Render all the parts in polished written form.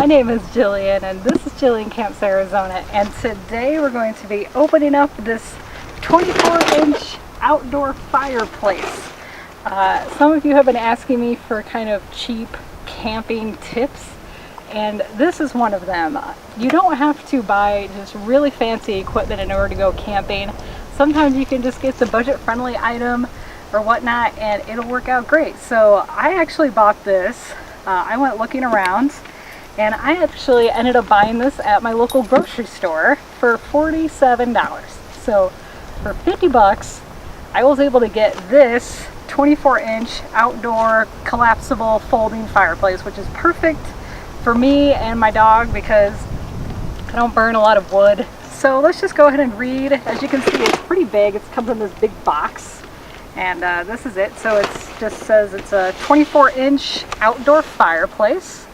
My name is Jillian and this is Jillian Camps Arizona, and today we're going to be opening up this 24-inch outdoor fireplace. Some of you have been asking me for kind of cheap camping tips, and this is one of them. You don't have to buy just really fancy equipment in order to go camping. Sometimes you can just get the budget-friendly item or whatnot and it'll work out great. So I actually bought this. I went looking around and I actually ended up buying this at my local grocery store for $47. So for 50 bucks, I was able to get this 24-inch outdoor collapsible folding fireplace, which is perfect for me and my dog because I don't burn a lot of wood. So let's just go ahead and read. As you can see, it's pretty big. It comes in this big box, and this is it. So it just says it's a 24-inch outdoor fireplace,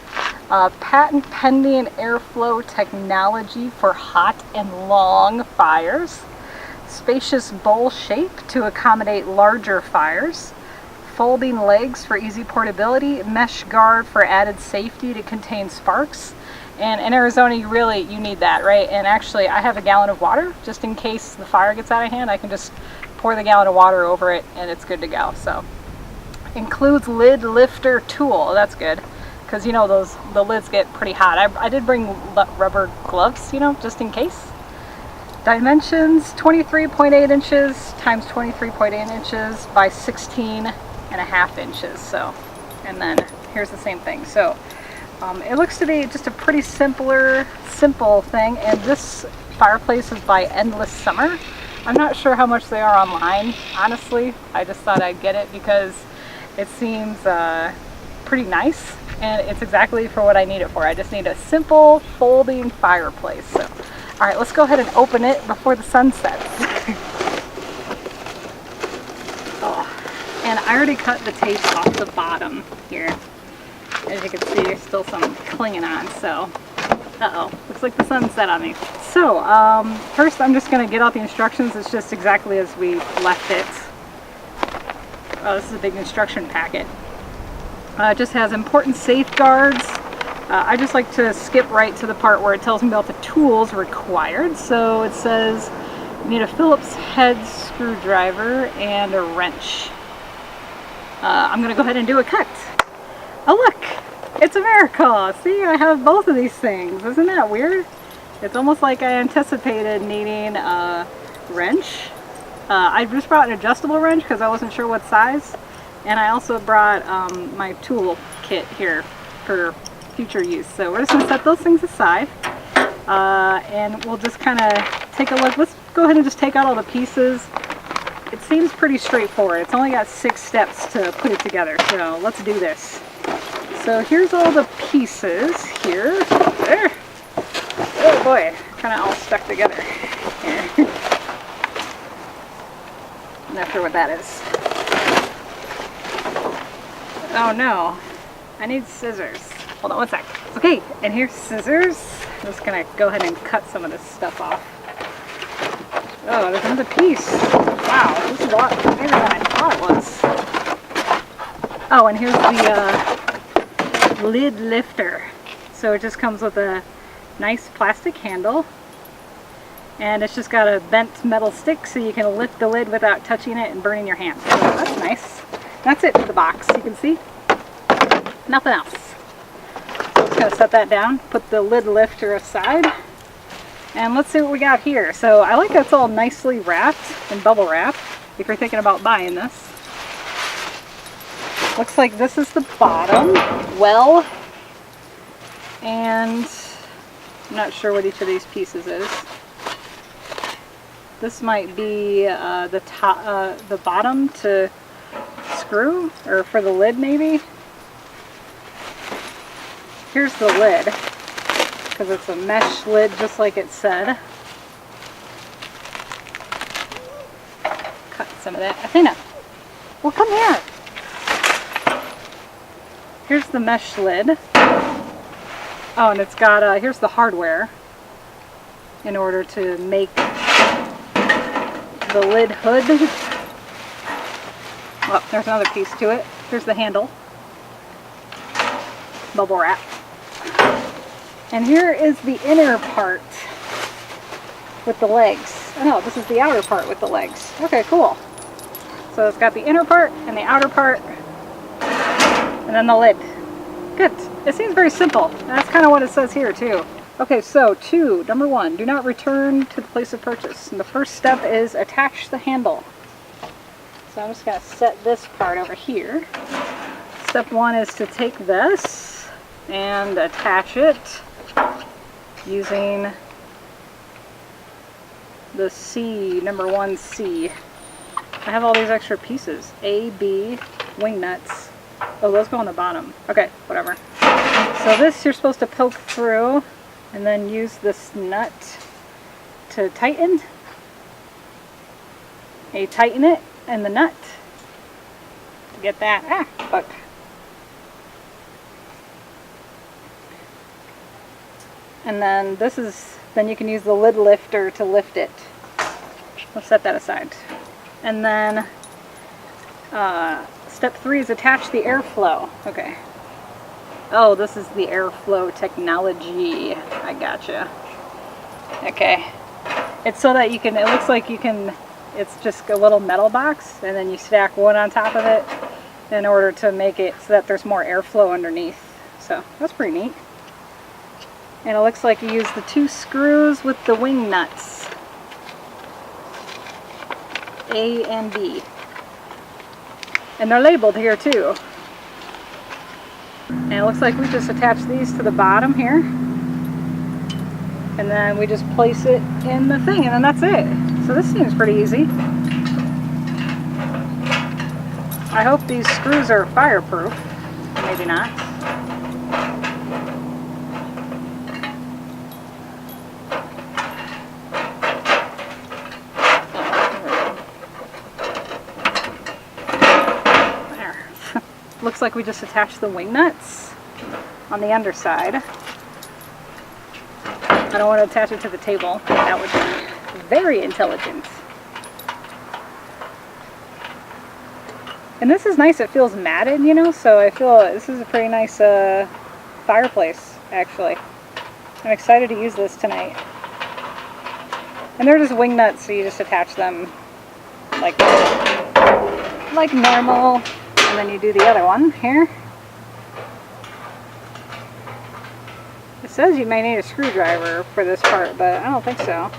patent pending airflow technology for hot and long fires, spacious bowl shape to accommodate larger fires, folding legs for easy portability, mesh guard for added safety to contain sparks. And in Arizona, you need that, right? And actually, I have a gallon of water just in case the fire gets out of hand. I can just pour the gallon of water over it and it's good to go. So includes lid lifter tool. That's good because you know the lids get pretty hot. I did bring rubber gloves, just in case. Dimensions: 23.8 inches times 23.8 inches by 16.5 inches. So, and then here's the same thing. So it looks to be just a pretty simple thing, and this fireplace is by Endless Summer. I'm not sure how much they are online, honestly. I just thought I'd get it because it seems pretty nice, and it's exactly for what I need it for. I just need a simple folding fireplace. So, all right, let's go ahead and open it before the sun sets. Oh, and I already cut the tape off the bottom here. As you can see, there's still some clinging on, so, looks like the sun set on me. So, first I'm just going to get out the instructions. It's just exactly as we left it. Oh, this is a big instruction packet. It just has important safeguards. I just like to skip right to the part where it tells me about the tools required. So it says you need a Phillips head screwdriver and a wrench. I'm going to go ahead and do a cut. Oh look, it's a miracle. See, I have both of these things. Isn't that weird? It's almost like I anticipated needing a wrench. I just brought an adjustable wrench because I wasn't sure what size. And I also brought my tool kit here for future use. So we're just going to set those things aside. And we'll just kind of take a look. Let's go ahead and just take out all the pieces. It seems pretty straightforward. It's only got 6 steps to put it together. So let's do this. So here's all the pieces here. There. Oh boy, kind of all stuck together here. I'm not sure what that is. Oh no, I need scissors. Hold on one sec. Okay, and here's scissors. I'm just gonna go ahead and cut some of this stuff off. Oh, there's another piece. Wow, this is a lot bigger than I thought it was. Oh, and here's the lid lifter. So it just comes with a nice plastic handle, and it's just got a bent metal stick so you can lift the lid without touching it and burning your hand. So that's nice. That's it for the box. You can see nothing else. So just gonna set that down, put the lid lifter aside, and let's see what we got here. So I like that it's all nicely wrapped in bubble wrap if you're thinking about buying this. Looks like this is the bottom well, and I'm not sure what each of these pieces is. This might be the top, the bottom to screw, or for the lid maybe. Here's the lid, because it's a mesh lid just like it said. Cut some of that. Athena, well, come here. Here's the mesh lid. Oh, and it's got, here's the hardware in order to make the lid hood. Oh, there's another piece to it. Here's the handle. Bubble wrap. And here is the inner part with the legs. Oh no, this is the outer part with the legs. Okay, cool. So it's got the inner part and the outer part, and then the lid. Good. It seems very simple. And that's kind of what it says here too. Okay, so number 1, do not return to the place of purchase. And the first step is attach the handle. So I'm just going to set this part over here. Step 1 is to take this and attach it using the C, number 1C. I have all these extra pieces. A, B, wing nuts. Oh, those go on the bottom. Okay, whatever. So this you're supposed to poke through and then use this nut to tighten. And you tighten it and the nut to get that hook. And then then you can use the lid lifter to lift it. We'll set that aside. And then step 3 is attach the airflow. Okay. Oh, this is the airflow technology. I gotcha. Okay. It's so that you can, it looks like you can, it's just a little metal box and then you stack wood on top of it in order to make it so that there's more airflow underneath. So that's pretty neat. And it looks like you use the 2 screws with the wing nuts. A and B. And they're labeled here too. And it looks like we just attach these to the bottom here. And then we just place it in the thing and then that's it. So this seems pretty easy. I hope these screws are fireproof. Maybe not. Looks like we just attached the wing nuts on the underside. I don't want to attach it to the table. That would be very intelligent. And this is nice. It feels matted, you know, so I feel this is a pretty nice fireplace, actually. I'm excited to use this tonight. And they're just wing nuts, so you just attach them like normal. And then you do the other one here. It says you may need a screwdriver for this part, but I don't think so.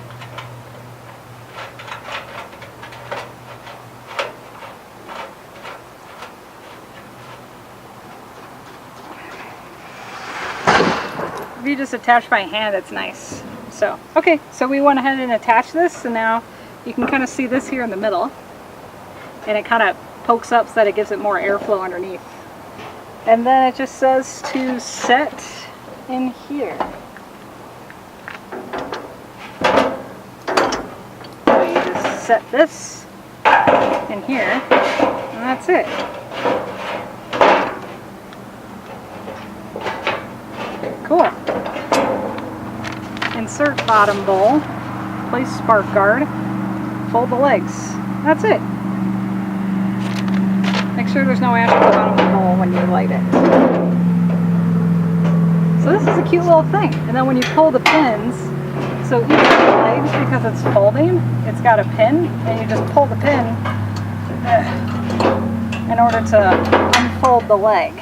If you just attach by hand, it's nice. So, okay, so we went ahead and attached this, and now you can kind of see this here in the middle. And it kind of pokes up so that it gives it more airflow underneath. And then it just says to set in here. So you just set this in here, and that's it. Cool. Insert bottom bowl, place spark guard, fold the legs. That's it. Make sure there's no ash at the bottom of the bowl when you light it. So this is a cute little thing. And then when you pull the pins, so each of the legs, because it's folding, it's got a pin, and you just pull the pin in order to unfold the leg.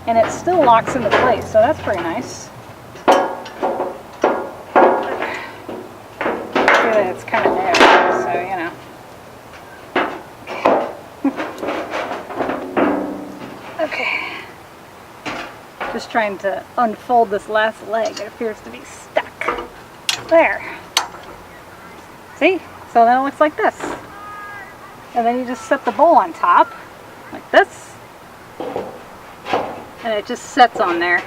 And it still locks into place, so that's pretty nice. See that it's kind of narrow, so you know. Okay. Just trying to unfold this last leg. It appears to be stuck. There. See? So then it looks like this. And then you just set the bowl on top, like this. And it just sets on there.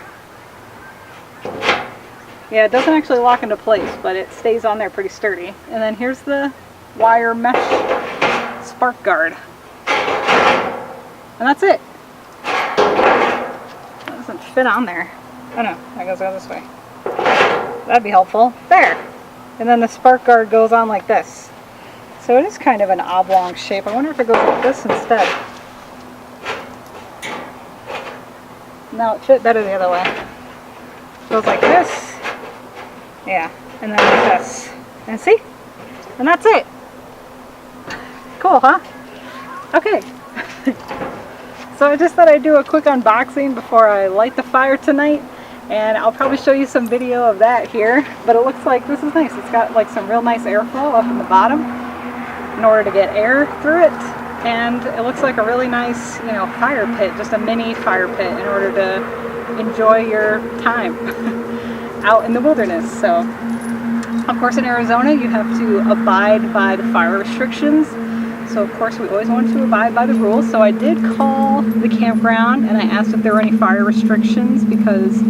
Yeah, it doesn't actually lock into place, but it stays on there pretty sturdy. And then here's the wire mesh spark guard. And that's it. It doesn't fit on there. Oh no, that goes this way. That'd be helpful. There. And then the spark guard goes on like this. So it is kind of an oblong shape. I wonder if it goes like this instead. No, it fit better the other way. Goes like this. Yeah, and then like this. And see? And that's it. Cool, huh? Okay. So I just thought I'd do a quick unboxing before I light the fire tonight. And I'll probably show you some video of that here. But it looks like this is nice. It's got like some real nice airflow up in the bottom in order to get air through it. And it looks like a really nice, you know, fire pit, just a mini fire pit in order to enjoy your time out in the wilderness. So, of course, in Arizona, you have to abide by the fire restrictions. So, of course, we always want to abide by the rules. So I did call the campground and I asked if there were any fire restrictions because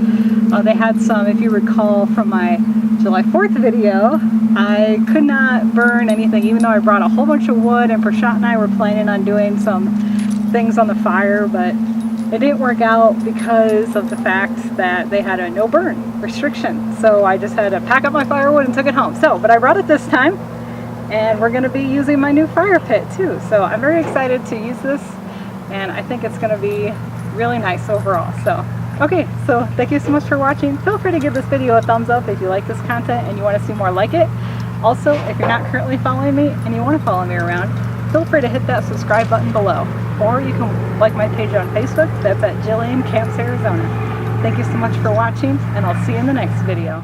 they had some. If you recall from my July 4th video, I could not burn anything, even though I brought a whole bunch of wood, and Prashant and I were planning on doing some things on the fire, but it didn't work out because of the fact that they had a no burn restriction. So I just had to pack up my firewood and took it home. So, but I brought it this time, and we're going to be using my new fire pit too. So I'm very excited to use this, and I think it's going to be really nice overall. So, okay, so thank you so much for watching. Feel free to give this video a thumbs up if you like this content and you want to see more like it. Also, if you're not currently following me and you want to follow me around, feel free to hit that subscribe button below. Or you can like my page on Facebook. That's at Jillian Camps Arizona. Thank you so much for watching, and I'll see you in the next video.